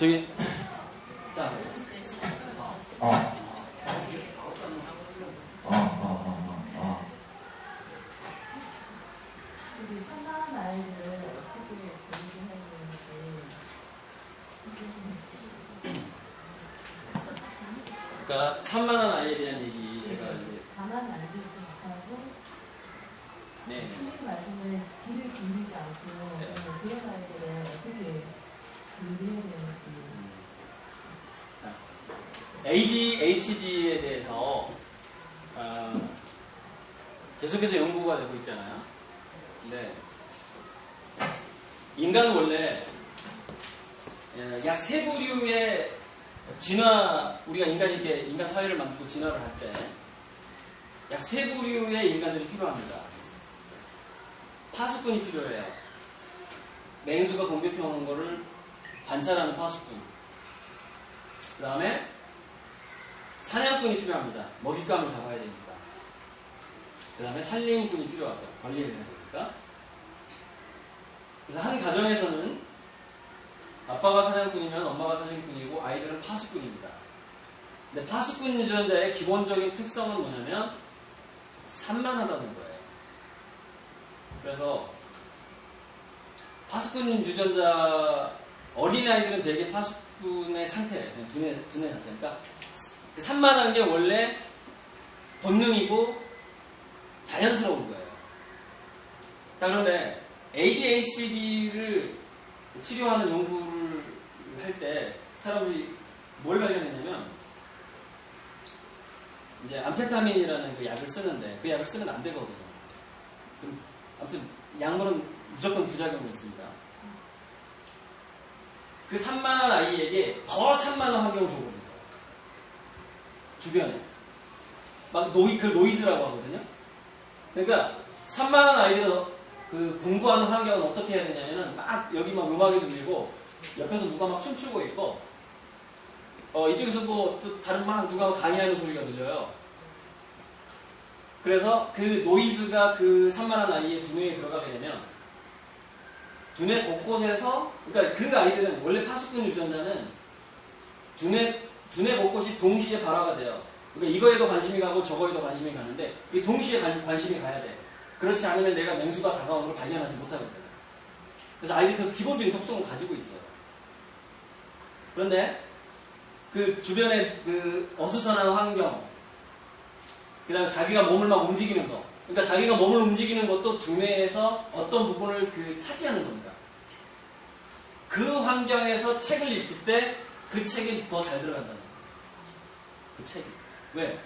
저기 자, 산만한 아이들을 어떻게 교육을 하는지. 그러니까 산만한 아이에 대한 얘기 제가 이제 가만히 앉아있지 못하고 네. 선생님 말씀을 귀를 기울이지 않고 네. 그런 아이들을 어떻게 교육해야 되는지. ADHD에 대해서 계속해서 연구가 되고 있잖아요. 근데 인간은 원래 약 세 부류의 우리가 인간이 이렇게 인간 사회를 만들고 진화를 할 때 약 세 부류의 인간들이 필요합니다. 파수꾼이 필요해요. 맹수가 공격해 오는 거를 관찰하는 파수꾼. 그 다음에 사냥꾼이 필요합니다. 먹잇감을 잡아야 되니까. 그 다음에 살림꾼이 필요하죠. 관리를 해야 되니까. 그래서 한 가정에서는 아빠가 사냥꾼이면 엄마가 사냥꾼이고 아이들은 파수꾼입니다. 근데 파수꾼 유전자의 기본적인 특성은 뭐냐면 산만하다는 거예요. 그래서 파수꾼 유전자 어린아이들은 되게 파수꾼의 상태예요. 두뇌 자체니까 산만한 게 원래 본능이고 자연스러운 거예요. 자, 그런데 ADHD를 치료하는 연구를 할 때 사람들이 뭘 발견했냐면 이제 암페타민이라는 그 약을 쓰는데 그 약을 쓰면 안 되거든요. 아무튼 약물은 무조건 부작용이 있습니다. 그 산만한 아이에게 더 산만한 환경을 줘버립니다. 주변에 막 노이즈라고 하거든요. 그러니까 산만한 아이들은 그 공부하는 환경은 어떻게 해야 되냐면은 막 여기 막 음악이 들리고 옆에서 누가 막 춤추고 있고 이쪽에서 뭐 또 다른 막 누가 강의하는 소리가 들려요. 그래서 그 노이즈가 그 산만한 아이의 두뇌에 들어가게 되면 두뇌 곳곳에서 그러니까 그 아이들은 원래 파수꾼 유전자는 두뇌 곳곳이 동시에 발화가 돼요. 그러니까 이거에도 관심이 가고 저거에도 관심이 가는데 이 동시에 관심이 가야 돼. 그렇지 않으면 내가 맹수가 다가오는 걸 발견하지 못하거든요. 그래서 아이들이 그 기본적인 속성을 가지고 있어요. 그런데 그 주변의 그 어수선한 환경, 그 다음에 자기가 몸을 막 움직이는 거, 그러니까 자기가 몸을 움직이는 것도 두뇌에서 어떤 부분을 차지하는 겁니다. 그 환경에서 책을 읽을 때 그 책이 더 잘 들어간다는 거예요. 그 책이. 왜?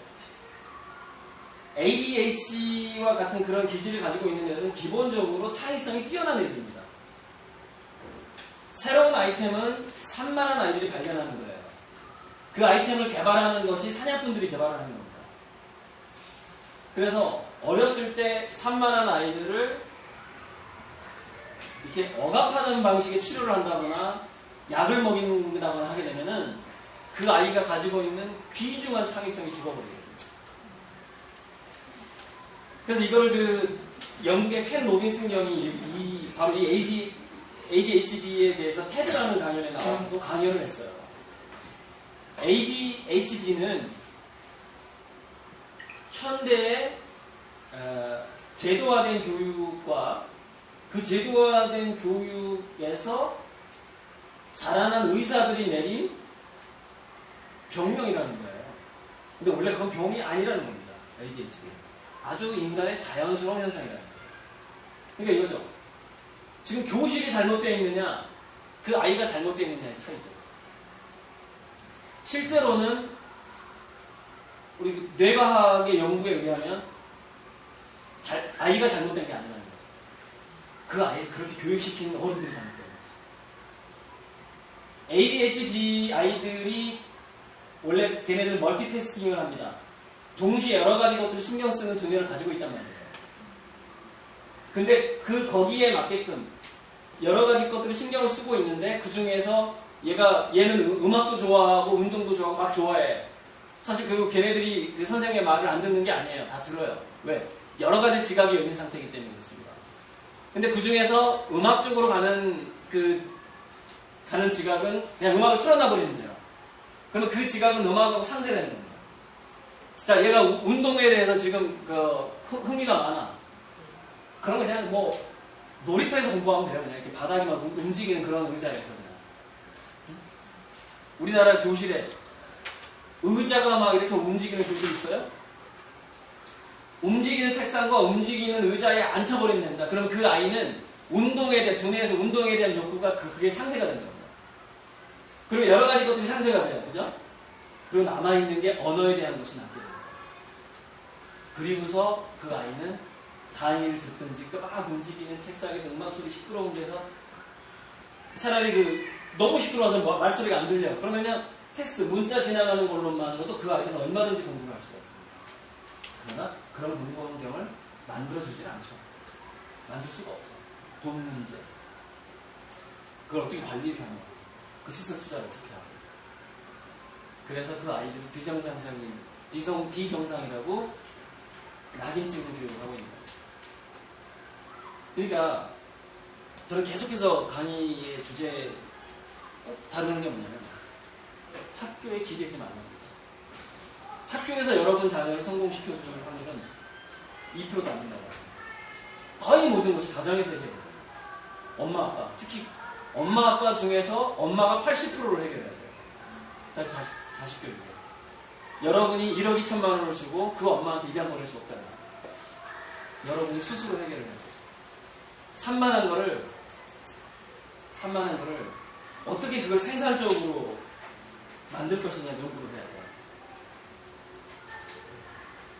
ADHD와 같은 그런 기질을 가지고 있는 애들은 기본적으로 창의성이 뛰어난 애들입니다. 새로운 아이템은 산만한 아이들이 발견하는 거예요. 그 아이템을 개발하는 것이 사냥꾼들이 개발하는 겁니다. 그래서 어렸을 때 산만한 아이들을 이렇게 억압하는 방식의 치료를 한다거나 약을 먹인다거나 하게 되면은 그 아이가 가지고 있는 귀중한 창의성이 죽어버려요. 그래서 이걸 그 영국의 켄 로빈슨 경이 바로 이 ADHD에 대해서 테드라는 강연에 나와서 강연을 했어요. ADHD는 현대의 제도화된 교육과 그 제도화된 교육에서 자라난 의사들이 내린 병명이라는 거예요. 근데 원래 그건 병이 아니라는 겁니다. ADHD. 아주 인간의 자연스러운 현상이라는 거예요. 그러니까 이거죠. 지금 교실이 잘못되어 있느냐, 그 아이가 잘못되어 있느냐의 차이죠. 실제로는 우리 뇌과학의 연구에 의하면 아이가 잘못된 게 아니라는 거죠. 그 아이를 그렇게 교육시키는 어른들이 잘못된 거죠. ADHD 아이들이 원래 걔네들은 멀티태스킹을 합니다. 동시에 여러 가지 것들을 신경 쓰는 두뇌를 가지고 있단 말이에요. 근데 거기에 맞게끔 여러 가지 것들을 신경을 쓰고 있는데 그 중에서 얘는 음악도 좋아하고 운동도 좋아하고 막 좋아해. 사실 걔네들이 선생님의 말을 안 듣는 게 아니에요. 다 들어요. 왜? 여러 가지 지각이 있는 상태이기 때문에 그렇습니다. 근데 그 중에서 음악 쪽으로 가는 그 가는 지각은 그냥 음악을 틀어놔 버리면 돼요. 그러면 그 지각은 음악하고 상쇄되는 겁니다. 자, 얘가 운동에 대해서 지금 흥미가 많아. 그런 거 그냥 뭐 놀이터에서 공부하면 돼요. 그냥 이렇게 바닥이 막 움직이는 그런 의자예요. 우리나라 교실에 의자가 막 이렇게 움직이는 교실 있어요? 움직이는 책상과 움직이는 의자에 앉혀버리면 됩니다. 그럼 그 아이는 운동에 대한, 두뇌에서 운동에 대한 욕구가 그게 상쇄가 된다. 그리고 여러 가지 것들이 상쇄가 돼요. 그죠? 그리고 남아있는 게 언어에 대한 것이 남게 돼요. 그리고서 그 아이는 강의를 듣든지 막 움직이는 책상에서 음악소리 시끄러운 데서 차라리 너무 시끄러워서 말소리가 안 들려. 그러면요, 텍스트, 문자 지나가는 걸로만으로도 그 아이는 얼마든지 공부를 할 수가 있습니다. 그러나 그런 공부 환경을 만들어주질 않죠. 만들 수가 없어. 돈 문제. 그걸 어떻게 관리를 하냐. 그 시설 투자를 어떻게 하고. 그래서 그 아이들은 비정상이라고 낙인 찍는 교육을 하고 있는 거죠. 그러니까 저는 계속해서 강의의 주제에 꼭 다루는 게 뭐냐면 학교에 기대지 말라는 거죠. 학교에서 여러분 자녀를 성공시켜주는 확률은 2%도 안 된다고 합니다. 거의 모든 것이 가정에서 해결돼요. 엄마, 아빠. 특히 엄마, 아빠 중에서 엄마가 80%를 해결해야 돼요. 자식 교육에. 여러분이 1억 2천만 원을 주고 그 엄마한테 입양 보낼 수 없다는 거예요. 여러분이 스스로 해결을 해서. 산만한 거를 어떻게 그걸 생산적으로 만들 것이냐 연구를 해야 돼요.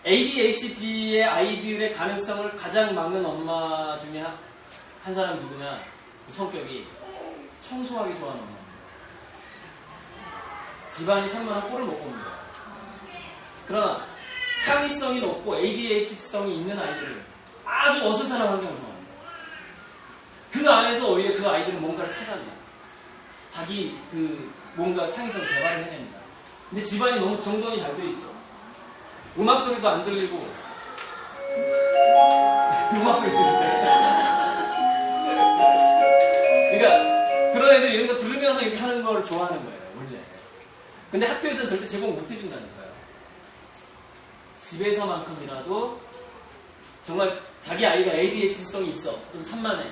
ADHD의 아이들의 가능성을 가장 막는 엄마 중에 한 사람이 누구냐? 그 성격이 청소하기 좋아하는 엄마입니다. 집안이 산만한 꼴을 못 봅니다. 그러나 창의성이 높고 ADHD성이 있는 아이들을 아주 어수선한 환경을 좋아합니다. 그 안에서 오히려 그 아이들은 뭔가를 찾아냅니다. 자기 뭔가 창의성을 개발을 해냅니다. 근데 집안이 너무 정돈이 잘 돼 있어. 음악 소리도 안 들리고 음악 소리 들리는데 그러니까 그런 애들이 이런 거 들으면서 이렇게 하는 걸 좋아하는 거예요, 원래. 근데 학교에서는 절대 제공 못 해준다니까요. 집에서만큼이라도 정말 자기 아이가 ADHD성이 있어, 좀 산만해.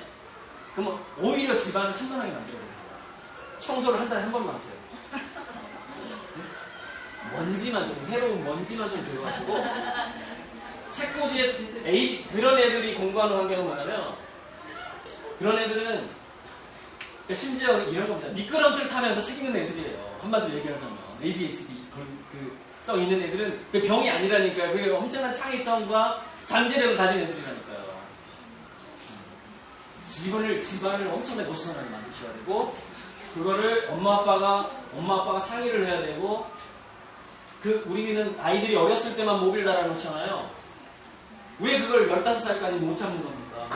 그러면 오히려 집안을 산만하게 만들어버렸어요. 청소를 한 달에 한 번만 하세요. 먼지만 좀, 해로운 먼지만 좀 들어가지고 책꽂이에 그런 애들이 공부하는 환경은 뭐냐면 그런 애들은 심지어 이런 겁니다. 미끄럼틀 타면서 책 읽는 애들이에요. 한마디로 얘기하자면 ADHD 성 있는 애들은 그 병이 아니라니까요. 그게 엄청난 창의성과 잠재력을 가진 애들이라니까요. 집안을 엄청나게 어수선하게 만드셔야 되고 그거를 엄마 아빠가 상의를 해야 되고 우리는 아이들이 어렸을 때만 모빌 달아놓잖아요. 왜 그걸 15살까지 못 참는 겁니까?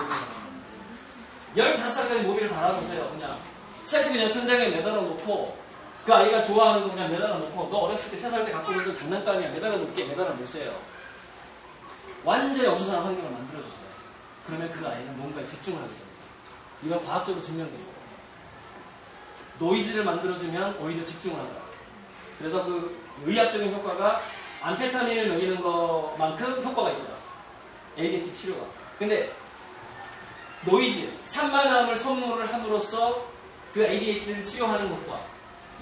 15살까지 모빌을 달아놓으세요. 그냥 책을 그냥 천장에 매달아 놓고 그 아이가 좋아하는 거 그냥 매달아 놓고 너 어렸을 때 3살 때 갖고 놀던 장난감이야 매달아 놓으세요. 완전히 어수선한 환경을 만들어주세요. 그러면 그 아이는 뭔가에 집중을 하게 됩니다. 이건 과학적으로 증명된 거예요. 노이즈를 만들어주면 오히려 집중을 하더라고요. 그래서 의학적인 효과가 암페타민을 먹이는 것만큼 효과가 있다. ADHD 치료가. 근데 노이즈, 산만함을 선물을 함으로써 그 ADHD를 치료하는 것과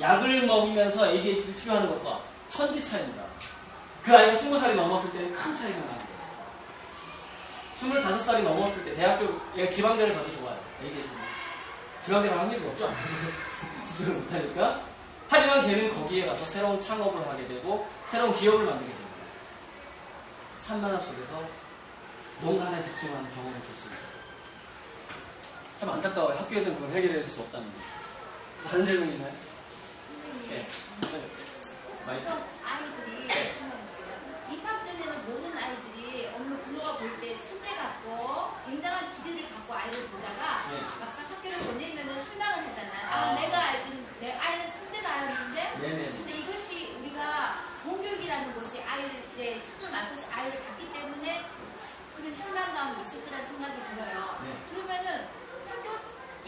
약을 먹이면서 ADHD를 치료하는 것과 천지 차이입니다. 그 아이가 20살이 넘었을 때는 큰 차이가 나요. 25살이 넘었을 때 대학교, 얘가 지방대를 가도 좋아요. ADHD. 지방대 갈 확률이 없죠? 집중을 못하니까. 하지만 걔는 거기에 가서 새로운 창업을 하게 되고 새로운 기업을 만들게 됩니다. 산만함 속에서 뭔가 하나에 집중하는 경험을 줄 수 있어요. 참 안타까워요. 학교에서는 그걸 해결해 줄 수 없다는 게. 다른 질문 있나요? 네. 아이들이 입학 전에는 모든 아이들이 어느 부모가 볼 때 천재 같고 굉장한 기대를 갖고 아이를 보다가 막상 학교를 보내면은 실망을 하잖아요. 내 아이는 천재를 알았는데 근데 이것이 우리가 공교육이라는 곳에 아이들의 초점을 맞춰서 아이를 봤기 때문에 그런 실망감이 있을 거라는 생각이 들어요. 그러면은 학교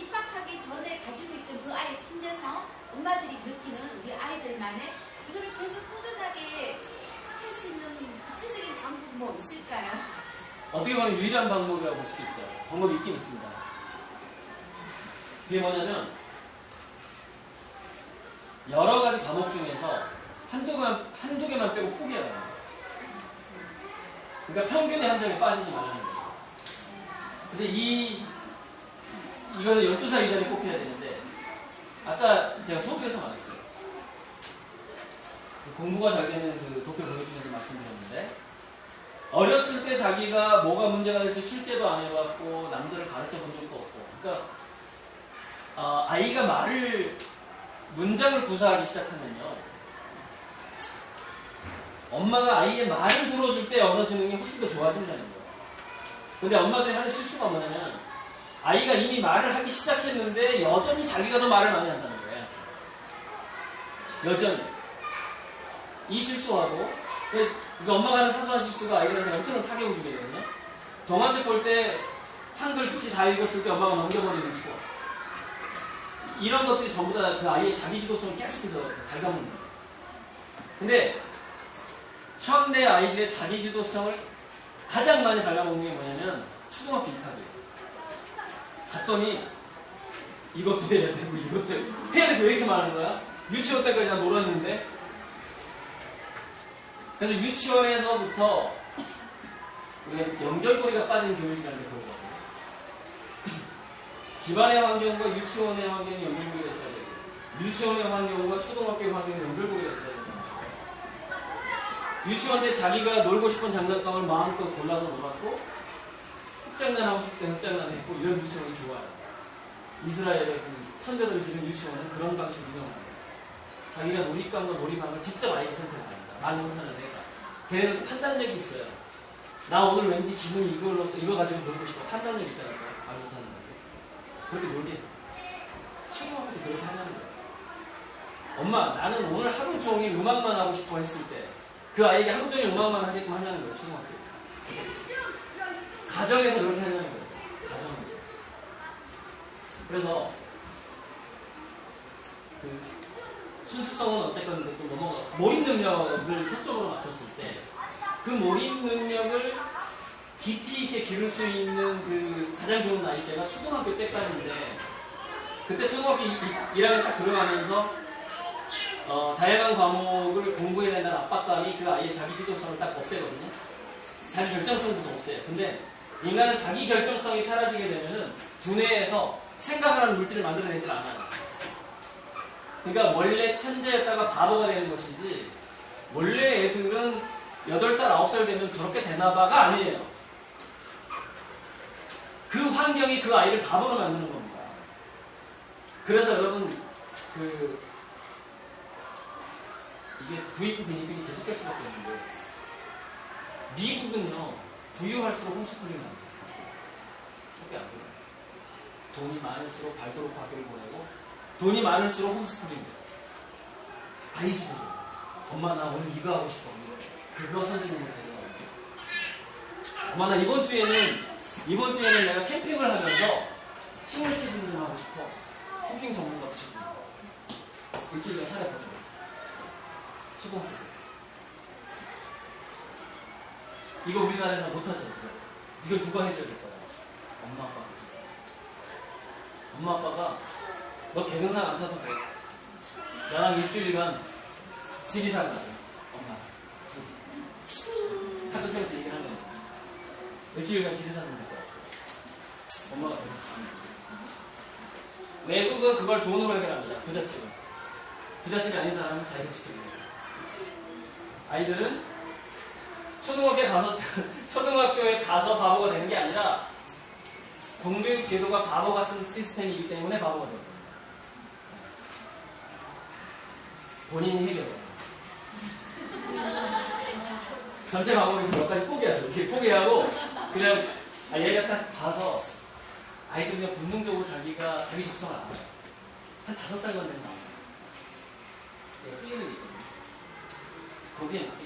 입학하기 전에 가지고 있던 그 아이의 천재상 있지만은 이거를 계속 꾸준하게 할 수 있는 구체적인 방법 뭐 있을까요? 어떻게 보면 유일한 방법이라고 볼 수도 있어요. 방법이 있긴 있습니다. 그게 뭐냐면 여러 가지 과목 중에서 한두 개만 빼고 포기하라는 거예요. 그러니까 평균의 함정에 빠지지 말라는 거예요. 그래서 이거는 12살 이전에 꼭 해야 되는데, 아까 제가 수업에서 말했어요. 공부가 잘 되는 그 도쿄 보여주면서 말씀드렸는데, 어렸을 때 자기가 뭐가 문제가 될지 출제도 안 해봤고, 남들을 가르쳐 본 적도 없고, 그러니까, 아이가 문장을 구사하기 시작하면요, 엄마가 아이의 말을 들어줄 때 언어 지능이 훨씬 더 좋아진다는 거예요. 근데 엄마들이 하는 실수가 뭐냐면, 아이가 이미 말을 하기 시작했는데 여전히 자기가 더 말을 많이 한다는 거예요. 여전히. 이 실수하고, 그러니까 엄마가 하는 사소한 실수가 아이들한테 엄청난 타격을 주게 되거든요. 동화책 볼 때 한글 글씨 다 읽었을 때 엄마가 넘겨버리는 추억. 이런 것들이 전부 다 그 아이의 자기주도성을 계속해서 갉아먹는 거예요. 근데 현대 아이들의 자기주도성을 가장 많이 갉아먹는 게 뭐냐면 초등학교 입학이에요. 갔더니 이것도 해야 되고 이것도 해야 되고 왜 이렇게 많은 거야? 유치원 때까지 다 놀았는데. 그래서 유치원에서부터 우리가 연결고리가 빠진 교육이라는 게 그거거든요. 집안의 환경과 유치원의 환경이 연결고리가 있어야 되고, 유치원의 환경과 초등학교의 환경이 연결고리가 있어야 되고, 유치원 때 자기가 놀고 싶은 장난감을 마음껏 골라서 놀았고, 흑장난하고 싶을 때 흑장난을 했고, 이런 유치원이 좋아요. 이스라엘의 그 천재들을 기른 유치원은 그런 방식을 운영합니다. 자기가 놀이감과 놀이방을 직접 아이가 선택합니다. 말 못하는 애가. 걔네는 판단력이 있어요. 나 오늘 왠지 기분이 이거 가지고 놀고 싶어. 판단력이 있다니까. 말 못하는 거. 그렇게 놀게 해요. 초등학교 때 그렇게 하냐는 거예요. 엄마, 나는 오늘 하루 종일 음악만 하고 싶어 했을 때, 그 아이에게 하루 종일 음악만 하게끔 하냐는 거예요. 초등학교 때. 가정에서 그렇게 하냐는 거예요. 가정에서. 그래서 그 순수성은 어쨌건 또 넘어가. 몰입 능력을 초점으로 맞췄을 때, 그 몰입 능력을 깊이 있게 기를 수 있는 그 가장 좋은 나이대가 초등학교 때까지인데, 그때 초등학교 1학년 딱 들어가면서 다양한 과목을 공부해야 된다는 압박감이 그 아이의 자기 주도성을 딱 없애거든요. 자기 결정성도 없애요. 근데 인간은 자기 결정성이 사라지게 되면은 두뇌에서 생각을 하는 물질을 만들어내질 않아요. 그러니까 원래 천재였다가 바보가 되는 것이지, 원래 애들은 8살, 9살 되면 저렇게 되나봐가 아니에요. 그 환경이 그 아이를 바보로 만드는 겁니다. 그래서 여러분, 이게 부익부 빈익빈이 계속될 수밖에 없는데, 미국은요, 부유할수록 홈스쿨링을 합니다. 그렇게 안 돼요. 돈이 많을수록 발도록 학교를 보내고, 돈이 많을수록 홈스쿨링. 아이 주죠. 엄마 나 오늘 이거 하고 싶어. 그거 선생님을 데려가고. 엄마 나 이번 주에는 내가 캠핑을 하면서 식물 치즈 좀 하고 싶어. 캠핑 전문가 붙여주는 거. 일주일간 살아보죠. 수고. 이거 우리나라에서 못하죠. 이거 누가 해줘야 될 거야? 엄마 아빠. 엄마 아빠가 너 개근상 안 타도 돼. 나랑 일주일간 지리산 가자. 엄마. 학교생한테 얘기를 하면 일주일간 지리산을 갈 거야. 엄마가 돼. 외국은 그걸 돈으로 해결합니다. 부잣집은. 부잣집이 아닌 사람은 자기가 지키는 거예요. 아이들은 초등학교에 가서 바보가 되는 게 아니라 공교육 제도가 바보 같은 시스템이기 때문에 바보가 돼요. 본인이 해결해요. 전체 방법에서 몇 가지 포기하세요. 이렇게 포기하고 그냥 얘가 딱 봐서 아이들이 그냥 본능적으로 자기 적성을 알아요. 한 5살 건 되면 나와요. 끌리는 게 있거든요. 거기에 맞게.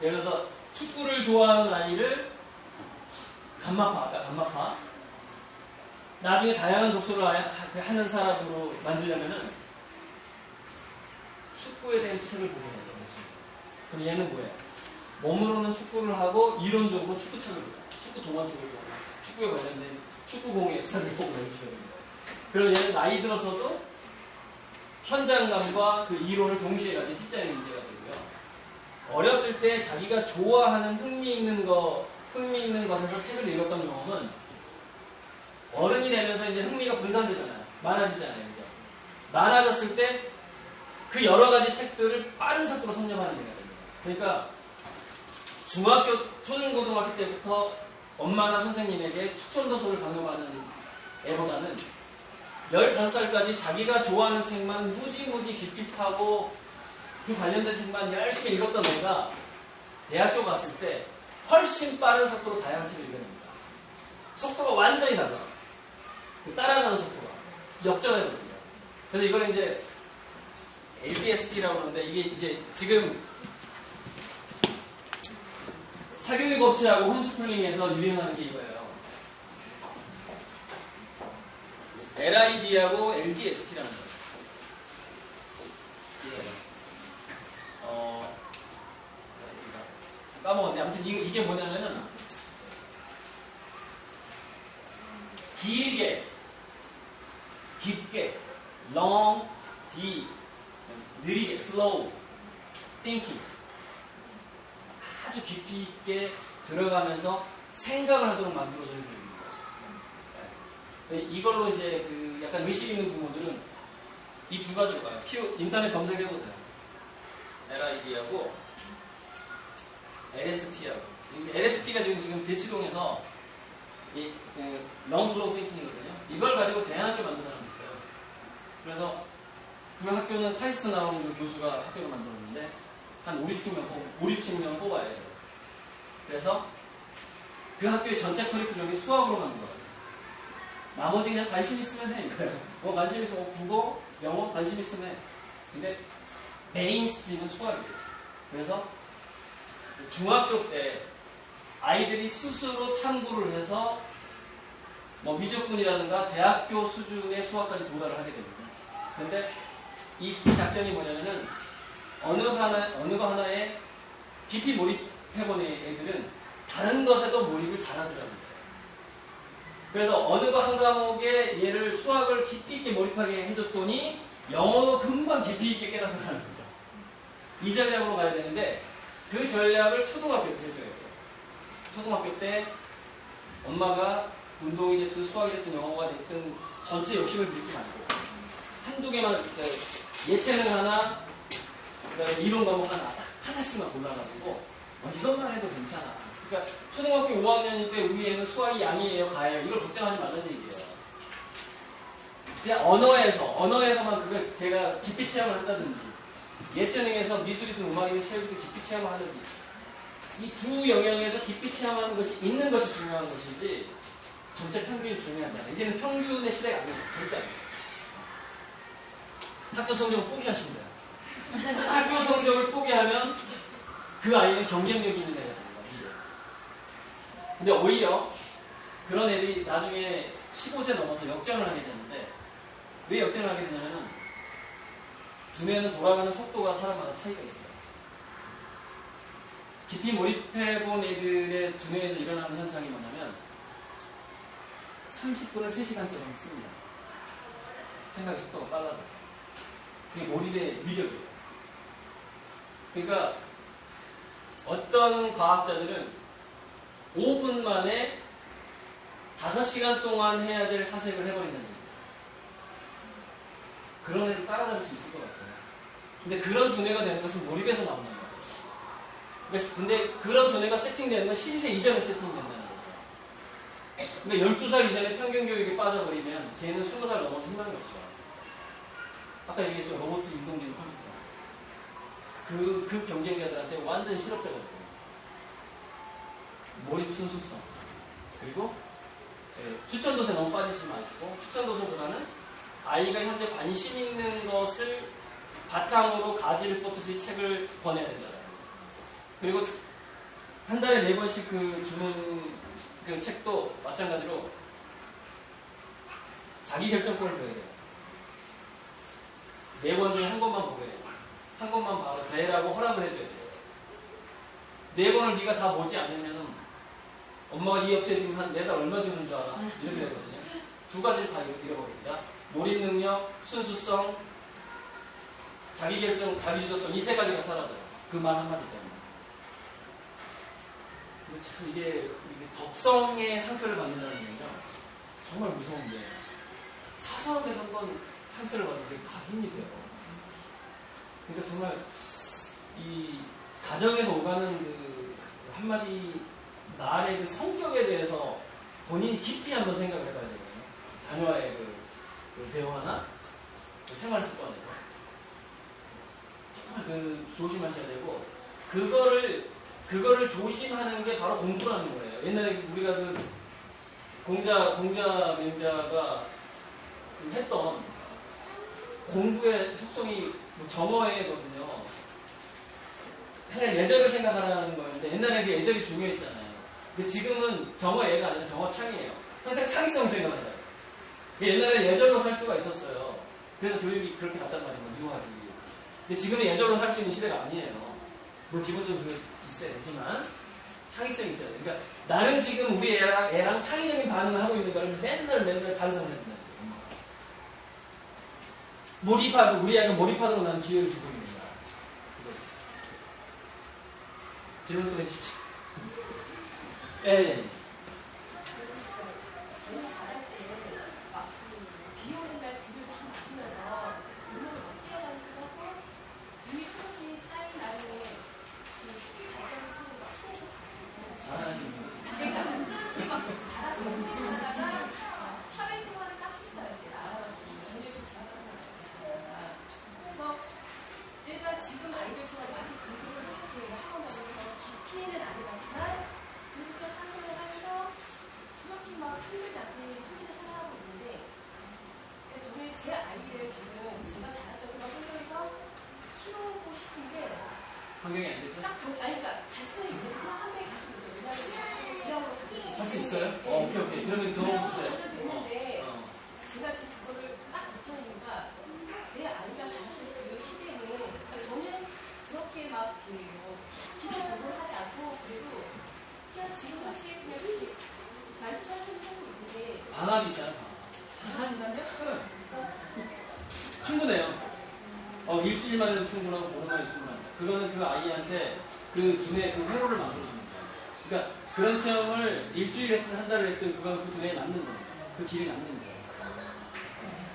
예를 들어서 축구를 좋아하는 아이를 감마파. 나중에 다양한 독서를 하는 사람으로 만들려면은 축구에 대한 책을 보게 돼요. 그럼 얘는 뭐예요? 몸으로는 축구를 하고 이론적으로 축구책을 봐요. 축구 동화책을 보고 축구에 관련된 축구공의 역사를 보고 이렇게 됩니다. 그리고 얘는 나이 들어서도 현장감과 그 이론을 동시에 가진 T자의 문제가 되고요. 어렸을 때 자기가 좋아하는 흥미있는 것에서 책을 읽었던 경험은 어른이 되면서 이제 흥미가 분산되잖아요. 많아지잖아요. 이제. 많아졌을 때 그 여러 가지 책들을 빠른 속도로 섭렵하는 얘기가 됩니다. 그러니까 중학교, 초중고등학교 때부터 엄마나 선생님에게 추천도서를 강요하는 애보다는 15살까지 자기가 좋아하는 책만 무지무지 깊이 파고 그 관련된 책만 열심히 읽었던 애가 대학교 갔을 때 훨씬 빠른 속도로 다양한 책을 읽어냅니다. 속도가 완전히 달라. 그 따라가는 속도가. 역전해서 됩니다. 그래서 이걸 이제 LDST라고 그러는데 이게 이제 지금 사교육 업체하고 홈스쿨링에서 유행하는 게 이거예요. LID하고 LDST라는 거예요. 까먹었네. 아무튼 이게 뭐냐면은 길게, 깊게, long, deep, 느리게, slow, thinking. 아주 깊이 있게 들어가면서 생각을 하도록 만들어주는 교육입니다. 이걸로 이제 그 약간 의식 있는 부모들은 이 두 가지로 가요. 인터넷 검색해보세요. LID하고 LST하고. LST가 지금 대치동에서 이 long, slow thinking이거든요. 이걸 가지고 대학교 만든 사람이 있어요. 그래서 그 학교는 카이스트 나온 그 교수가 학교를 만들었는데 한 5, 60명 뽑아야 돼요. 그래서 그 학교의 전체 커리큘럼이 수학으로 만든 거예요. 나머지 그냥 관심 있으면 해. 뭐 관심 있으면 국어, 영어 관심 있으면 해. 근데 메인스트림은 수학이에요. 그래서 중학교 때 아이들이 스스로 탐구를 해서 뭐 미적분이라든가 대학교 수준의 수학까지 도달을 하게 됩니다. 그런데 이 작전이 뭐냐면은 어느 거 하나에 깊이 몰입해본 애들은 다른 것에도 몰입을 잘하더라고요. 그래서 어느 거 한 과목에 얘를 수학을 깊이 있게 몰입하게 해줬더니 영어도 금방 깊이 있게 깨닫는다는 거죠. 이 전략으로 가야 되는데 그 전략을 초등학교 때 해줘야 돼요. 초등학교 때 엄마가 운동이 됐든 수학이 됐든 영어가 됐든 전체 욕심을 부리지 말고 한두 개만 예체능 하나 그다음에 이론 과목 하나씩만 골라가지고 이것만 해도 괜찮아. 그러니까 초등학교 5학년일 때 우리 애는 수학이 양이에요, 가예요. 이걸 걱정하지 말라는 얘기예요. 그냥 언어에서만 그걸 걔가 깊이 체험을 한다든지 예체능에서 미술이든 음악이든 체육이든 깊이 체험을 하든지 이 두 영역에서 깊이 체험하는 것이 있는 것이 중요한 것이지 전체 평균이 중요하지 않아요. 이제는 평균의 시대가 아니죠. 절대 아니에요. 학교 성적을 포기하시면 돼요. 학교 성적을 포기하면 그 아이는 경쟁력이 있는 애가 됩니다. 근데 오히려 그런 애들이 나중에 15세 넘어서 역전을 하게 되는데 왜 역전을 하게 되냐면은 두뇌는 돌아가는 속도가 사람마다 차이가 있어요. 깊이 몰입해본 애들의 두뇌에서 일어나는 현상이 뭐냐면 30분을 3시간처럼 씁니다. 생각의 속도가 빨라져. 그게 몰입의 위력이에요. 그러니까 어떤 과학자들은 5분 만에 5시간 동안 해야 될 사색을 해버린다는 얘기예요. 그런 애를 따라잡을 수 있을 것 같아요. 근데 그런 두뇌가 되는 것은 몰입에서 나오는 거예요. 근데 그런 두뇌가 세팅되는 건 12세 이전에 세팅된다는 거죠. 그러니까 12살 이전에 평균 교육에 빠져버리면 걔는 20살 넘어서 희망이 없죠. 아까 얘기했죠. 로봇 인공지능 컴퓨터. 그 경쟁자들한테 완전 실업자거든요. 몰입 순수성. 그리고 추천도서에 너무 빠지지 말고 추천도서보다는 아이가 현재 관심 있는 것을 바탕으로 가지를 뽑듯이 책을 권해야 된다. 그리고 한 달에 4번씩 주는 그 책도 마찬가지로 자기 결정권을 줘야 돼요. 4번 중에 한 권만 보게 돼요. 한 것만 봐도 되라고 허락을 해줘야 돼요. 4권을 네가 다 보지 않으면은 엄마가 이 업체에 지금 한 매달 얼마 주는 줄 알아? 이렇게 되거든요. 2가지를 다 잃어버립니다. 몰입 능력, 순수성, 자기결정, 자기주도성 이 3가지가 사라져요. 그 말 한마디 때문에. 근데 참 이게 덕성의 상처를 받는다는 게요. 정말 무서운 게 사소한 데서 한번 상처를 받는 게 다 힘이 돼요. 그러니까 정말 이 가정에서 오가는 그 한마디 말의 그 성격에 대해서 본인이 깊이 한번 생각을 해봐야 되거든요. 자녀와의 그 대화나 그 생활 습관에서 정말 조심하셔야 되고 그거를 조심하는 게 바로 공부라는 거예요. 옛날에 우리가 공자 맹자가 했던 공부의 속성이 정어예거든요. 그냥 예절을 생각하라는 거였는데 옛날에 그 예절이 중요했잖아요. 근데 지금은 정어예가 아니라 정어창이에요. 항상 창의성 생각한다. 옛날에 예절로 살 수가 있었어요. 그래서 교육이 그렇게 갔단 말이에요. 유학이. 근데 지금은 예절로 살 수 있는 시대가 아니에요. 뭐 기본적으로 있어야 되지만 창의성이 있어야 돼요. 그러니까 나는 지금 우리 애랑 창의적인 반응을 하고 있는 거를 맨날 반성을 해야 된다. 몰입하고 우리 애가 몰입하도록 나는 기회를 주고 있는 거야. 질문 또 해주시죠. 예. 저희가 잘할 때막비 오는 날 비를 막 맞으면서 눈을 막 뛰어가기도 하고 눈이 그렇게 쌓인 나중에 발자국 처럼 막 손에서 잘하시는 분. 내가 그렇게 막 자라서 이렇게 자라다가 사회생활을 딱 했어요. 이제 나와가지고 저녁에 지나가는 거잖아. 그래서 내가 지금 아이들처럼 많이 공부를 하고 학원하면서 깊이는 아니지만 그래도 사회생활을 하면서 그렇게 막 힘들지 않게 혼자 살아가고 있는데 저는 제 아이를 지금 제가 자랐던 그런 환경에서 키우고 싶은데 환경이 안 되죠? 딱 아니 그러니까 갈 수는 있는데 한 명이 갈 수 있어요. 왜냐하면 대학으로 할 수 있어요? 오케이. 그러면 경험 주세요. 되는데 제가 지금 그거를 딱 못하는 이유가 내 아이가 자랐을 그 시대는 그러니까 저는 그렇게 막 기도 공부하지 않고 그래도 그냥 지금 그렇게 그냥 이렇게 말씀하시는 살고 있는데 방학이 있잖아. 방학이라면? 충분해요. 일주일만 해도 충분하고 보름만 해도 충분합니다. 그거는 그 아이한테 그 두뇌 그 회로를 만들어주는 거예요. 그러니까 그런 체험을 일주일 했든 한 달을 했든 그건 그 두뇌에 남는 거예요. 그 길이 남는 거예요.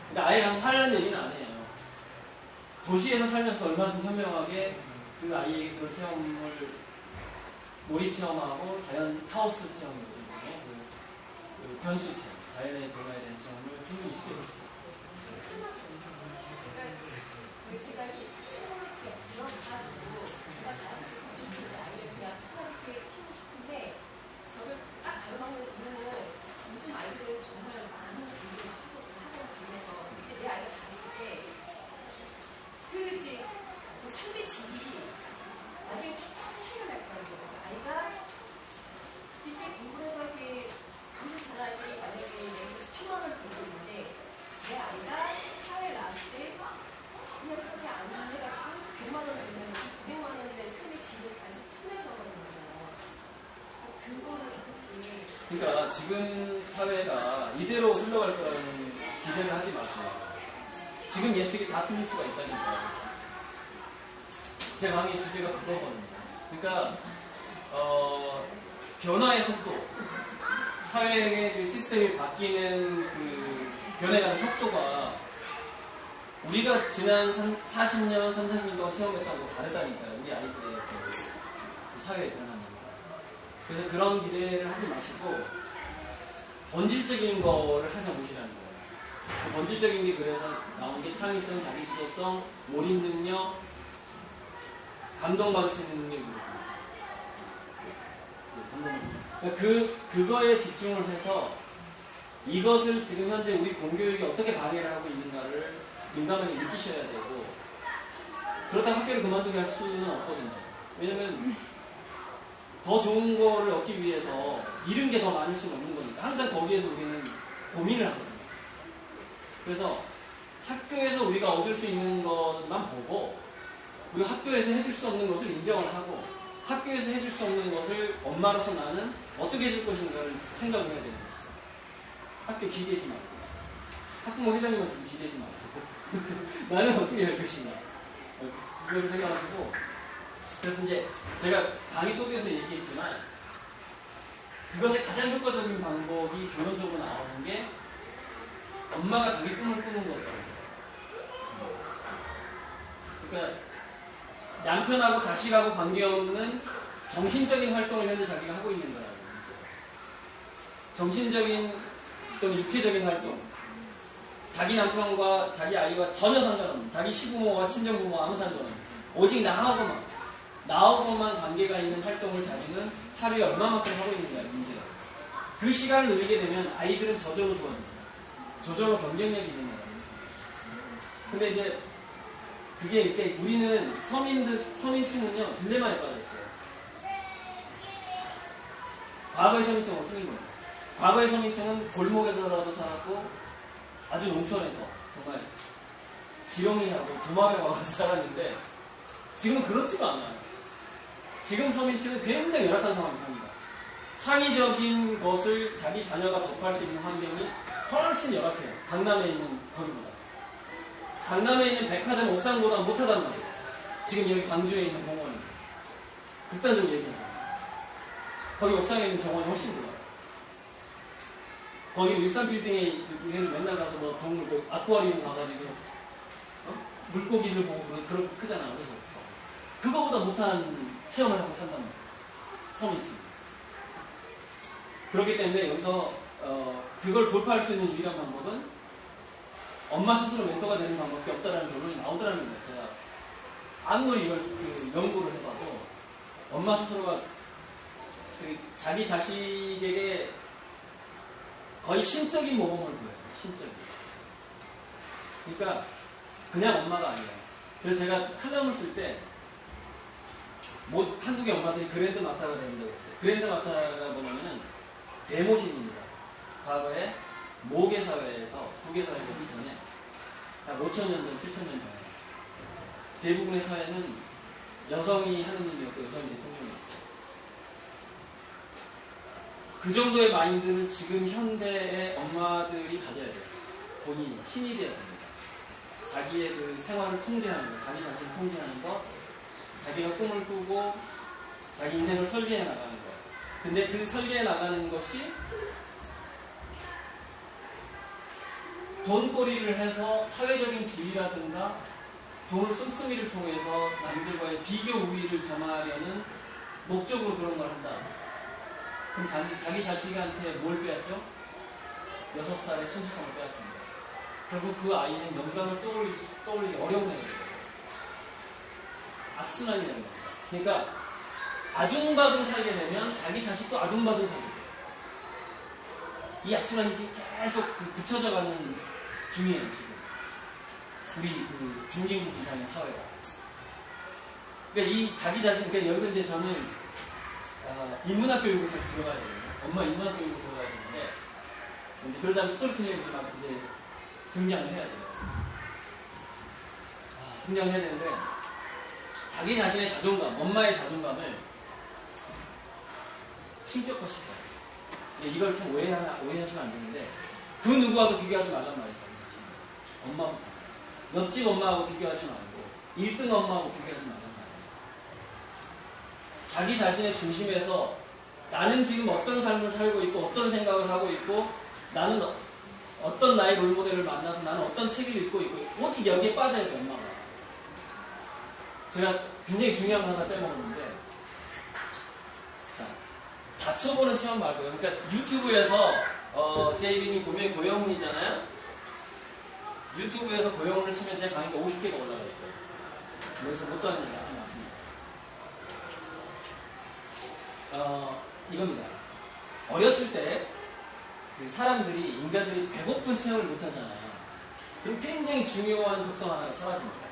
그러니까 아예 가서 살라는 얘기는 아니에요. 도시에서 살면서 얼마나 더 현명하게 그 아이에게 그런 체험을 몰입 체험하고 자연 하우스 체험이거든요. 그 변수 체험, 자연의 변화에 대한 체험을 충분히 시켜줄 수 있어요. 그러니까 제가 이 친구를 이렇게 들어가지고 제가 자랐을 때 저는 아이를 그냥 편하게 키우고 싶은데 저를 딱 가르마는 이유는 요즘 아이들은 정말 많은 공부를 하고 다니면서 그때 내 아이가 자랐을 때 이제 그 삶의 질이 나중에 차이가 날 거라는 거예요. 아이가 이렇게 공부를 해서 이렇게 공부 잘하는 아이들이 만약에 예를 들어서 1,000만 원을 벌고 있는데 내 아이가 사회에 나왔을 때 그냥 그렇게 안 해가지고 100만 원을 벌면 900만 원에 대한 삶의 질을 아주 투명해져버리는 거잖아요. 그거를 어떻게 그러니까 지금 사회가 이대로 흘러갈 거라는 기대를 하지 마세요. 지금 예측이 다 틀릴 수가 있다니까. 제 강의 주제가 그거거든요. 그러니까 변화의 속도, 사회의 그 시스템이 바뀌는 그 변해가는 속도가 우리가 지난 40년, 40년 동안 체험했던 거 다르다니까요. 우리 아이들의 그 사회의 변화는. 그래서 그런 기대를 하지 마시고 본질적인 거를 항상 보시라는 거예요. 그 본질적인 게 그래서 나온 게 창의성, 자기주도성, 몰입 능력, 감동받을 수 있는 능력이거든요. 그거에 집중을 해서 이것을 지금 현재 우리 공교육이 어떻게 방해를 하고 있는가를 민감하게 느끼셔야 되고 그렇다고 학교를 그만두게 할 수는 없거든요. 왜냐면 더 좋은 거를 얻기 위해서 잃은 게 더 많을 수는 없는 거니까 항상 거기에서 우리는 고민을 하거든요. 그래서 학교에서 우리가 얻을 수 있는 것만 보고 우리가 학교에서 해줄 수 없는 것을 인정을 하고 학교에서 해줄 수 없는 것을 엄마로서 나는 어떻게 해줄 것인가를 생각을 해야 되는 거죠. 학교 기대지 말고 학부모 회장님한테 기대지 말고 나는 어떻게 할 것인가 그걸 생각하시고 그래서 이제 제가 강의 속에서 얘기했지만 그것의 가장 효과적인 방법이 결론적으로 나오는 게 엄마가 자기 꿈을 꾸는 거예요. 그러니까 남편하고 자식하고 관계없는 정신적인 활동을 현재 자기가 하고 있는 거라고. 정신적인 또는 육체적인 활동. 자기 남편과 자기 아이와 전혀 상관없는 자기 시부모와 친정부모와 아무 상관없는 오직 나하고만 관계가 있는 활동을 자기는 하루에 얼마만큼 하고 있는 거야 문제가. 그 시간을 누리게 되면 아이들은 저절로 좋아집니다. 저절로 경쟁력이 있는 거야. 근데 이제 그게 이렇게 우리는 서민층은요 딜레마에 빠져 있어요. 과거의 서민층은 어떻게 된 거예요? 과거의 서민층은 골목에서라도 살았고 아주 농촌에서 정말 지렁이하고 도마뱀 와서 살았는데 지금은 그렇지가 않아요. 지금 서민층은 굉장히 열악한 상황이 삽니다. 창의적인 것을 자기 자녀가 접할 수 있는 환경이 훨씬 열악해요. 강남에 있는 거기보다. 강남에 있는 백화점 옥상보다 못하다는 거죠. 지금 여기 광주에 있는 공원이. 극단적으로 얘기해서. 거기 옥상에 있는 정원이 훨씬 좋아요. 거기 일산빌딩에 얘네들 맨날 가서 뭐 동물, 아쿠아리움 가가지고, 물고기를 보고 그렇게 크잖아. 그래서. 그거보다 못한 체험을 하고 산단 말이에요. 서민층. 그렇기 때문에 여기서, 그걸 돌파할 수 있는 유일한 방법은 엄마 스스로 멘토가 되는 방법밖에 없다는 결론이 나오더라는 거예요. 제가 아무리 이걸 연구를 해봐도 엄마 스스로가 자기 자식에게 거의 신적인 모범을 보여요. 신적인. 그러니까 그냥 엄마가 아니에요. 그래서 제가 칼럼을 쓸 때 한국의 엄마들이 그랜드 마타가 된다고 했어요. 그랜드 마타가 뭐냐면 대모신입니다. 과거에 모계 사회에서 부계 사회가 오기 전에 약 5,000년 전, 7,000년 전에 대부분의 사회는 여성이 하는 일이었고 여성이 대통령이었어요. 그 정도의 마인드를 지금 현대의 엄마들이 가져야 돼요. 본인이 신이 되어야 됩니다. 자기의 그 생활을 통제하는 거, 자기 자신을 통제하는 거, 자기가 꿈을 꾸고 자기 인생을 설계해 나가는 거. 근데 그 설계해 나가는 것이 돈벌이를 해서 사회적인 지위라든가 돈을 씀씀이를 통해서 남들과의 비교 우위를 점하려는 목적으로 그런 걸 한다. 그럼 자기 자식한테 뭘 빼앗죠? 6살의 순수성을 빼앗습니다. 결국 그 아이는 영감을 떠올리기 어려운 애가 돼요. 악순환이 되는 겁니다. 그러니까 아둥바둥 살게 되면 자기 자식도 아둥바둥 살게 돼요. 이 악순환이 지금 계속 붙여져 가는 중이에요, 지금. 우리 그 중진국 이상의 사회가. 그러니까 이 자기 자신, 그러니까 여기서 이제 저는 인문학 교육을 들어가야 돼요. 엄마 인문학 교육을 들어가야 되는데, 이제 그러다 스토리텔링이 막 이제 등장을 해야 돼요. 등장을 해야 되는데, 자기 자신의 자존감, 엄마의 자존감을 신격화시켜요. 이걸 참 오해하시면 안 되는데, 그 누구하고 비교하지 말란 말이죠. 엄마부터. 옆집 엄마하고 비교하지 말고, 1등 엄마하고 비교하지 말란 말이에요. 자기 자신의 중심에서 나는 지금 어떤 삶을 살고 있고, 어떤 생각을 하고 있고, 나는 어떤 나의 롤모델을 만나서 나는 어떤 책을 읽고 있고, 오직 여기에 빠져야 돼요, 엄마가. 제가 굉장히 중요한 거 하나 빼먹었는데, 다쳐보는 체험 말고요. 그러니까 유튜브에서 제 이름이 보면 고영훈이잖아요. 유튜브에서 고영훈을 치면 제 강의가 50개가 올라가 있어요. 여기서 못하는 얘기 아주 많습니다. 이겁니다. 어렸을 때 사람들이 인간들이 배고픈 체험을 못하잖아요. 그럼 굉장히 중요한 독성 하나가 사라집니다.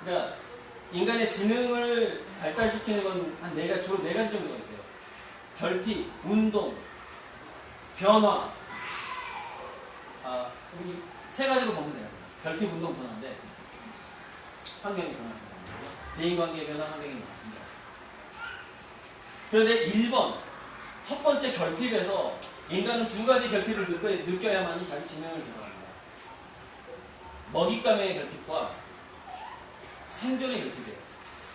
그러니까 인간의 지능을 발달시키는 건 주로 4가지 정도가 있어요. 결핍, 운동, 변화. 이 3가지로 보면 돼요. 결핍, 운동, 변화인데 환경이 변화합니다. 대인관계의 변화, 환경이 변화합니다. 그런데 1번, 첫 번째 결핍에서 인간은 두 가지 결핍을 느껴야만이 자기 지능을 개발합니다. 먹잇감의 결핍과 생존의 결핍이에요.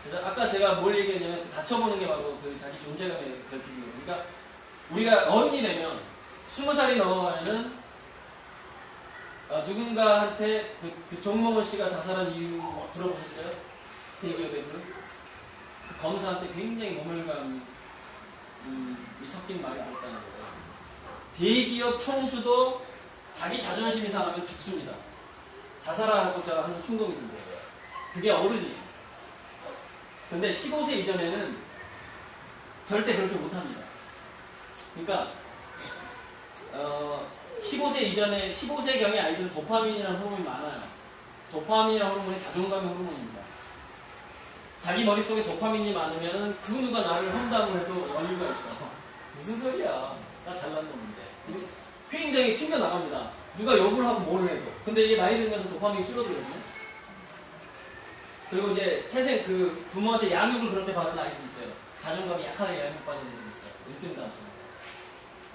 그래서 아까 제가 뭘 얘기했냐면 다쳐보는 게 바로 그 자기 존재감의 결핍이에요. 그러니까 우리가 어른이 되면 20살이 넘어가면은 누군가한테 그 정몽원 씨가 자살한 이유 들어보셨어요? 대기업에서 검사한테 굉장히 모멸감이 섞인 말이 나왔다는 거예요. 대기업 총수도 자기 자존심이 상하면 죽습니다. 자살하고자 하는 충동이 있습니다. 그게 어른이에요. 근데 15세 이전에는 절대 그렇게 못합니다. 그러니까 15세 이전에 15세경의 아이들은 도파민이라는 호르몬이 많아요. 도파민이라는 호르몬이 자존감의 호르몬입니다. 자기 머릿속에 도파민이 많으면 그 누가 나를 험담을 해도 여유가 있어. 무슨 소리야. 나 잘난 놈인데. 굉장히 튕겨나갑니다. 누가 욕을 하고 뭘 해도. 근데 이게 나이 들면서 도파민이 줄어들거든요. 그리고 이제 태생 부모한테 양육을 그렇게 받은 아이들이 있어요. 자존감이 약하게 양육받은 애들이 있어요. 1등 단수.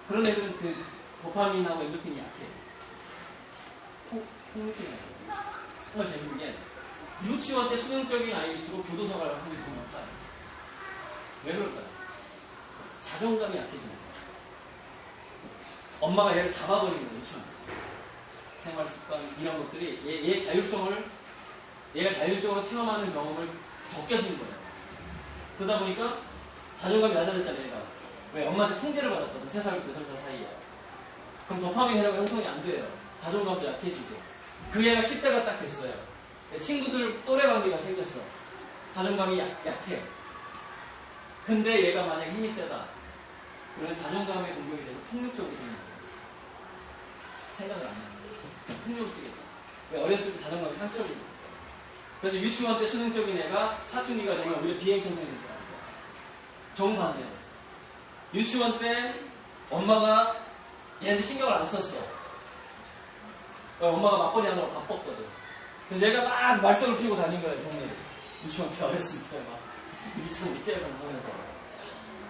그런 애들은 도파민하고 엔도핀이 약해요. 폭력적인 아이들. 정말 재밌는 게 유치원 때 수능적인 아이일수록 교도소 갈 확률이 더 높아요. 왜 그럴까요? 자존감이 약해지는 거예요. 엄마가 얘를 잡아버리는 거예요. 유치원 때. 생활 습관 이런 것들이 얘의 자율성을 얘가 자율적으로 체험하는 경험을 적게 주는 거예요. 그러다 보니까 자존감이 낮아졌잖아요. 얘가. 왜? 엄마한테 통제를 받았거든. 3살부터 5살 사이에. 그럼 도파민 회로가 형성이 안 돼요. 자존감도 약해지고. 그 애가 10대가 딱 됐어요. 친구들 또래 관계가 생겼어. 자존감이 약해. 근데 얘가 만약에 힘이 세다. 그러면 자존감의 공격이 돼서 폭력적으로 되는 거예요. 생각을 안 해요. 폭력을 쓰겠다. 왜? 어렸을 때 자존감이 상처를 입고. 그래서 유치원 때 수능적인 애가 사춘기가 되면 오히려 비행청소년이 되더라고요. 정반대로. 유치원 때 엄마가 얘한테 신경을 안 썼어. 엄마가 맞벌이 하느라고 바빴거든. 그래서 얘가 막 말썽을 피우고 다닌 거예요, 동네에. 유치원 때 어렸을 때 막. 2006개월 공부하면서.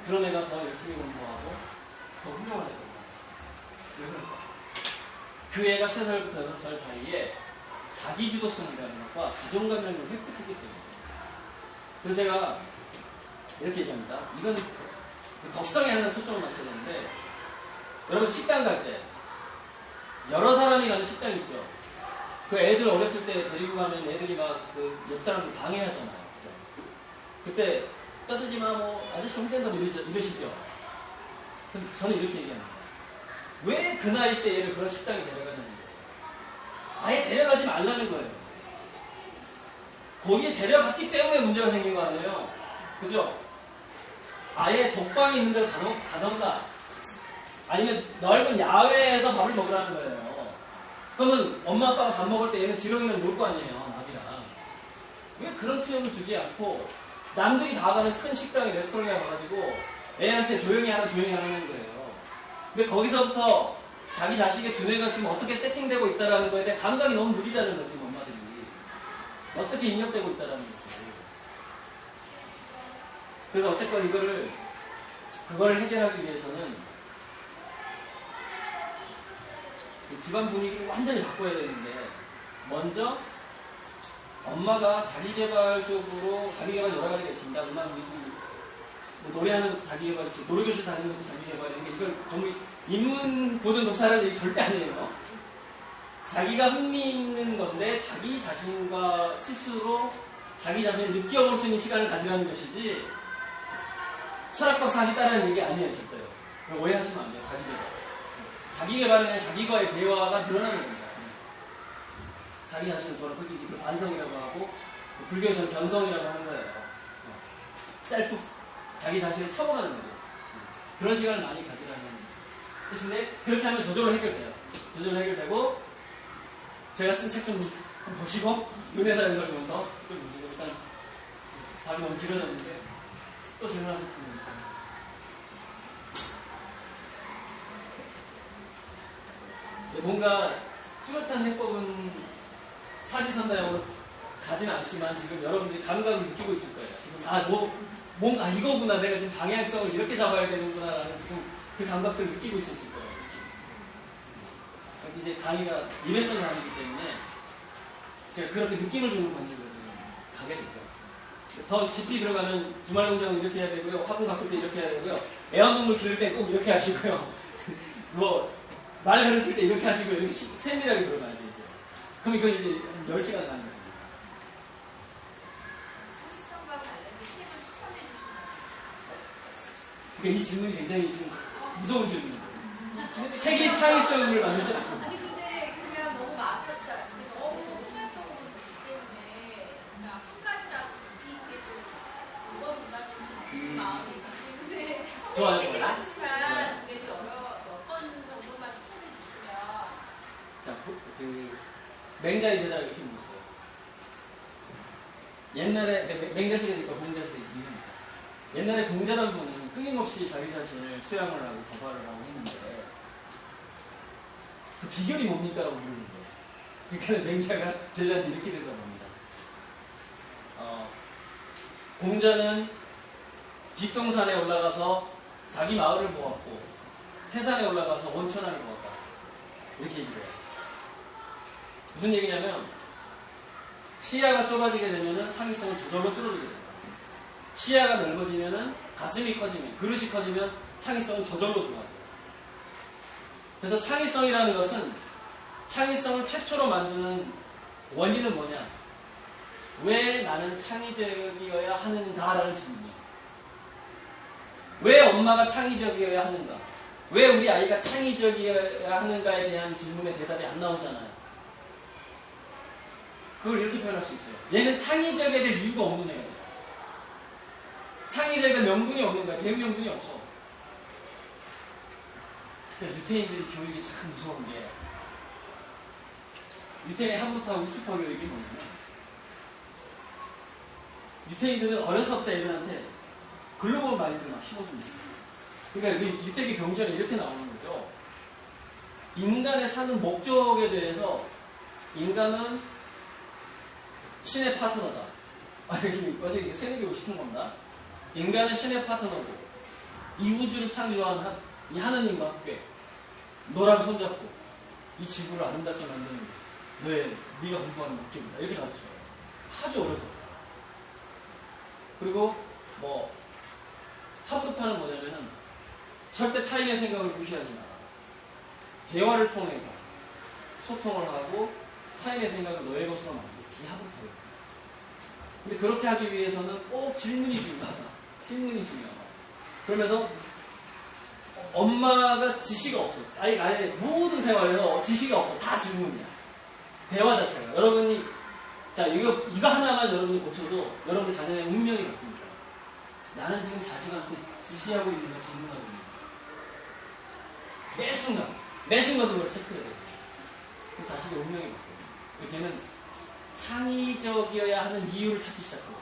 그런 애가 더 열심히 공부하고 더 훌륭한 애가 왜 그럴까? 그 애가 3살부터 6살 사이에 자기주도성이라는 것과 자존감이라는 걸 획득했기 때문에. 그래서 제가 이렇게 얘기합니다. 이건 덕성에 항상 초점을 맞춰야 되는데, 여러분 식당 갈 때 여러 사람이 가는 식당 있죠. 그 애들 어렸을 때 데리고 가면 애들이 막 옆 사람들 방해하잖아요. 그죠? 그때 떠들지 마, 아저씨 혼낸다고 이러시죠. 그래서 저는 이렇게 얘기합니다. 왜 그 나이 때 얘를 그런 식당에 데려가냐는 거예요. 아예 데려가지 말라는 거예요. 거기에 데려갔기 때문에 문제가 생긴 거 아니에요. 그죠? 아예 독방이 있는 데로 가던가, 아니면 넓은 야외에서 밥을 먹으라는 거예요. 그러면 엄마 아빠가 밥 먹을 때 얘는 지렁이랑 놀 거 아니에요, 나비랑. 왜 그런 체험을 주지 않고 남들이 다 가는 큰 식당에 레스토랑에 가가지고 애한테 조용히 하라는 거예요. 근데 거기서부터 자기 자식의 두뇌가 지금 어떻게 세팅되고 있다는 거에 대한 감각이 너무 느리다는 거지, 엄마들이. 어떻게 입력되고 있다는 거지. 그래서 어쨌건 그걸 해결하기 위해서는 집안 분위기를 완전히 바꿔야 되는데, 먼저 엄마가 자기개발적으로, 자기개발 여러 가지가 있습니다. 음악, 미술, 노래하는 것도 자기개발 있고, 노래교실 다니는 것도 자기개발인데, 이걸 전부 인문 고전 독서하는 얘기 절대 아니에요. 자기가 흥미 있는 건데, 자기 자신과 스스로 자기 자신을 느껴볼 수 있는 시간을 가지라는 것이지, 철학박사 하기 따르는 얘기 아니에요, 절대로. 오해하시면 안 돼요, 자기개발. 자기개발에는 자기와의 대화가 늘어나는 겁니다. 자기 자신을 돌아보기, 그 반성이라고 하고, 불교에서는 견성이라고 하는 거예요. 셀프, 자기 자신을 참아가는 거예요. 그런 시간을 많이 가지라는 뜻인데, 그렇게 하면 저절로 해결돼요. 저절로 해결되고, 제가 쓴 책 좀 보시고, 눈에서 연설면서 좀 보시고, 일단 답이 너무 길어졌는데, 또 질문하실 분이 있어요. 뭔가 뚜렷한 해법은 사지선다형으로 가진 않지만 지금 여러분들이 감각을 느끼고 있을 거예요. 지금 이거구나. 내가 지금 방향성을 이렇게 잡아야 되는구나라는 지금 그 감각들을 느끼고 있었을 거예요. 이제 강의가 일회성 강의이기 때문에 제가 그렇게 느낌을 주는 방식으로 가게 됐죠. 더 깊이 들어가면 주말농장은 이렇게 해야 되고요. 화분 가꿀 때 이렇게 해야 되고요. 애완동물 기를 때 꼭 이렇게 하시고요. 말 가르칠 때 이렇게 하시고요. 이렇게 세밀하게 들어가야 돼요. 그럼 이거 이제 10시간 가는 거예요. 창의성과 관련된 책을 추천해 주시면 그러니까 이 질문이 굉장히 지금 무서운 질문이에요. 책이 창의성을 만들지 않고. 아니 근데 그냥 너무 막였다. 너무 후면적으로 됐기 때문에 그냥 한 가지라도 깊이 있게 좀 읽어본다 좀 마음이 있는데 좋아요. 책이 많지만 그래도 몇 권 정도만 추천해 주시면 자, 맹자의 제자 이렇게 묻었어요. 옛날에, 맹자시대니까 공자시대 이유입니다. 옛날에 공자라는 분은 끊임없이 자기 자신을 수양을 하고 도발을 하고 했는데, 그 비결이 뭡니까? 라고 물는 거예요. 그러니까 맹자가 제자한테 이렇게 대답합니다. 공자는 뒷동산에 올라가서 자기 마을을 보았고, 태산에 올라가서 원천하를 보았다. 이렇게 얘기를 해요. 무슨 얘기냐면, 시야가 좁아지게 되면은 창의성은 저절로 줄어들게 됩니다. 시야가 넓어지면은 가슴이 커지면, 그릇이 커지면 창의성은 저절로 좋아져요. 그래서 창의성이라는 것은 창의성을 최초로 만드는 원인은 뭐냐? 왜 나는 창의적이어야 하는가라는 질문이에요. 왜 엄마가 창의적이어야 하는가? 왜 우리 아이가 창의적이어야 하는가에 대한 질문에 대답이 안 나오잖아요. 그걸 이렇게 표현할 수 있어요. 얘는 창의적이어야 될 이유가 없는 애예요. 창의적이어야 될 명분이 없는 거야. 대우 명분이 없어. 그러니까 유태인들이 교육이 참 무서운 게, 유태인의 한부터 우주파 교육이 뭐냐면, 유태인들은 어려서부터 애들한테 글로벌 마인드를 막 심어줍니다. 그러니까 유태계 경전에 이렇게 나오는 거죠. 인간의 사는 목적에 대해서 인간은 신의 파트너다. 어제 세뇌교육 시킨 겁니다. 인간은 신의 파트너고, 이 우주를 창조한 이 하느님과 함께 너랑 손잡고 이 지구를 아름답게 만드는 게 네가 공부하는 목적이다. 이렇게 가르쳐요. 아주 어려서. 그리고 하부타는 뭐냐면은 절대 타인의 생각을 무시하지 마라. 대화를 통해서 소통을 하고 타인의 생각을 너의 것으로 만들고, 이 하부타예요. 근데 그렇게 하기 위해서는 꼭 질문이 중요하다. 질문이 중요하다. 그러면서 엄마가 지시가 없어. 아예 모든 생활에서 지시가 없어. 다 질문이야. 대화 자체가. 여러분이, 자, 이거 하나만 여러분이 고쳐도 여러분의 자녀의 운명이 바뀝니다. 나는 지금 자식한테 지시하고 있는가 질문하고 있는가. 매 순간도 그걸 체크해야 돼요. 그 자식의 운명이 바뀌어요. 걔는 창의적이어야 하는 이유를 찾기 시작하거든요.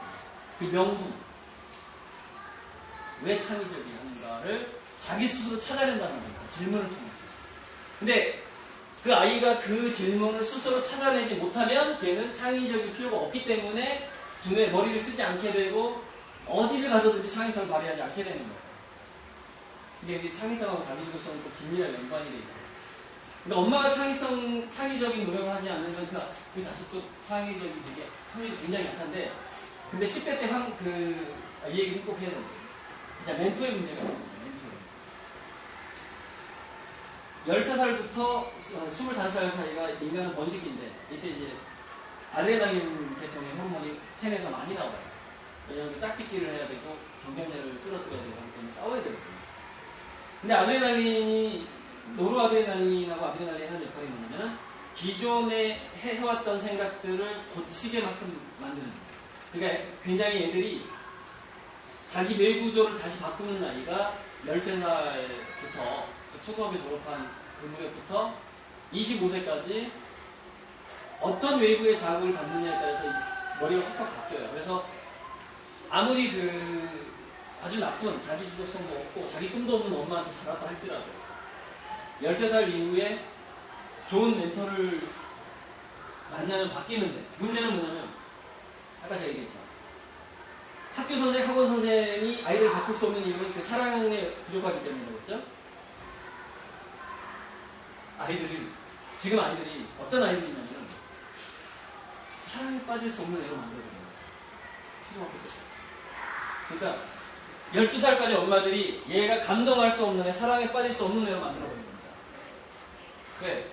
그 명분. 왜 창의적이어야 하는가를 자기 스스로 찾아낸다는 겁니다. 질문을 통해서. 근데 그 아이가 그 질문을 스스로 찾아내지 못하면 걔는 창의적인 필요가 없기 때문에 두뇌 머리를 쓰지 않게 되고 어디를 가서든지 창의성을 발휘하지 않게 되는 거예요. 근데 이게 창의성하고 자기주도성은 또 긴밀하게 연관이 되어 있고. 근데 엄마가 창의적인 노력을 하지 않으면 그 자식도 창의적이 되게 확률이 굉장히 약한데, 근데 10대 때 이 얘기는 꼭 해야 됩니다. 자, 멘토의 문제가 있습니다. 13살부터 25살 사이가 인간은 번식인데, 이때 이제 아드레날린 계통의 호르몬이 체내에서 많이 나와요. 왜냐하면 짝짓기를 해야 되고 경쟁자를 쓰러뜨려야 되고 하기 때문에 싸워야 되거든요. 근데 노르아드레날린하고 아드레날린이 하는 역할이 뭐냐면 기존에 해왔던 생각들을 고치게 만드는 거예요. 그러니까 굉장히 애들이 자기 뇌구조를 다시 바꾸는 나이가 13살부터 초등학교 졸업한 그 무렵부터 25세까지 어떤 외부의 자극을 받느냐에 따라서 머리가 확 바뀌어요. 그래서 아무리 아주 나쁜 자기주도성도 없고 자기 꿈도 없는 엄마한테 자랐다 할지라도 13살 이후에 좋은 멘토를 만나면 바뀌는데, 문제는 뭐냐면 학교 선생, 학원 선생이 아이들을 바꿀 수 없는 이유는 그 사랑에 부족하기 때문이겠죠? 지금 아이들이, 어떤 아이들이냐면, 사랑에 빠질 수 없는 애로 만들어버려요. 초등학교 때. 그러니까, 12살까지 엄마들이 얘가 감동할 수 없는 애, 사랑에 빠질 수 없는 애로 만들어버린 겁니다. 왜?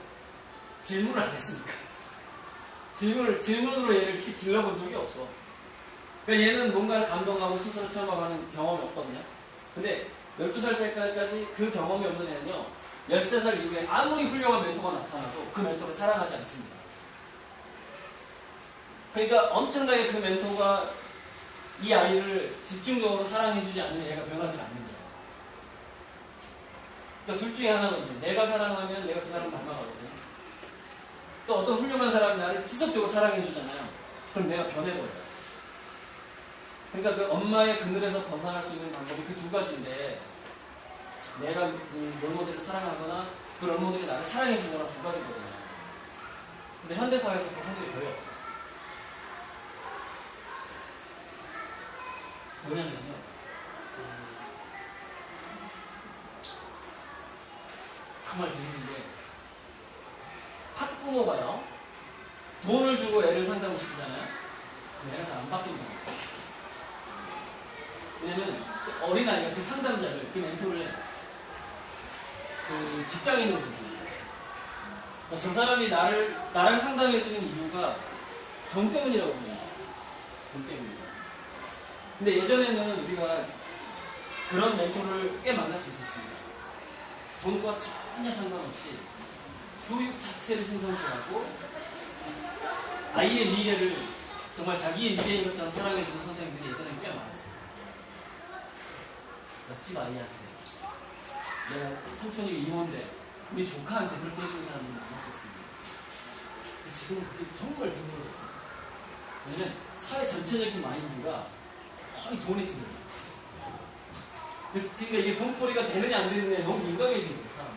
질문을 안 했으니까. 질문으로 얘를 길러본 적이 없어. 그러니까 얘는 뭔가를 감동하고 스스로 체험하는 경험이 없거든요. 근데 12살 때까지 그 경험이 없는 애는요, 13살 이후에 아무리 훌륭한 멘토가 나타나도 그 멘토를 사랑하지 않습니다. 그러니까 엄청나게 그 멘토가 이 아이를 집중적으로 사랑해주지 않으면 얘가 변하지 않는 거예요. 그러니까 둘 중에 하나거든요. 내가 사랑하면 내가 그 사람을 닮아가거든요. 또 어떤 훌륭한 사람이 나를 지속적으로 사랑해주잖아요. 그럼 내가 변해버려요. 그러니까 그 엄마의 그늘에서 벗어날 수 있는 방법이 그 두 가지인데, 내가 그 롤모델을 사랑하거나 그 롤모델이 나를 사랑해주는 거랑 두 가지거든요. 근데 현대사회에서 그 확률이 거의 없어요. 뭐냐면요, 정말 재밌는데, 학부모가요, 돈을 주고 애를 산다고 시키잖아요. 애가 잘 안 바뀐다. 왜냐면 어린아이가 그 상담자를, 그 멘토를 그 직장에 있는 분이에요. 그러니까 저 사람이 나랑 상담해주는 이유가 돈 때문이라고 봅니다. 돈 때문이죠. 근데 예전에는 우리가 그런 멘토를 꽤 만날 수 있었습니다. 돈과 전혀 상관없이 교육 자체를 생성하고 아이의 미래를 정말 자기의 미래인 것처럼 사랑해주는 선생님들이 예전에 꽤 많았어요. 옆집 아이한테, 내가 삼촌이 임원데 우리 조카한테 그렇게 해주는 사람이 많았었습니다. 근데 지금은 그게 정말 드물어졌어요. 왜냐면 사회 전체적인 마인드가 거의 돈에 들어요. 그러니까 이게 돈벌이가 되느냐 안 되느냐에 너무 민감해진 거예요, 사람.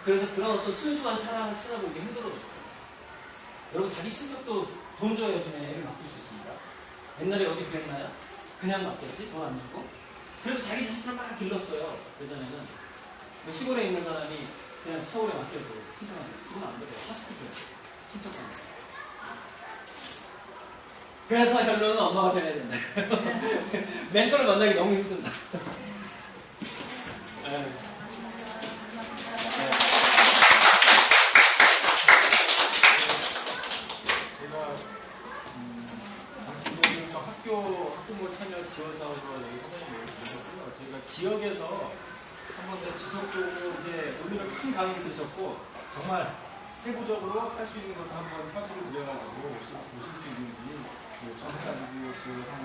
그래서 그런 어떤 순수한 사랑을 찾아보기 힘들어졌어요. 여러분, 자기 친척도 돈 줘야 요즘에 애를 맡길 수 있습니다. 옛날에 어디 그랬나요? 그냥 맡겼지? 돈 안 주고? 그래도 자기 자신을 막 길렀어요. 예전에는. 시골에 있는 사람이 그냥 서울에 맡겨도 친척한테 그건 안 돼요. 하스키 줘요. 친척한테. 그래서 결론은 엄마가 변해야 된다. 멘토를 만나기 너무 힘든다. 학부모 참여 지원 사업으로 여기 선생님이 계셨고요. 저희가 지역에서 한 번 더 지속적으로 이제 오늘은 큰 강의를 드렸고, 정말 세부적으로 할 수 있는 것도 한번 화실을 드려가지고 혹시 보실 수 있는지 요청해가지고 지원을 하는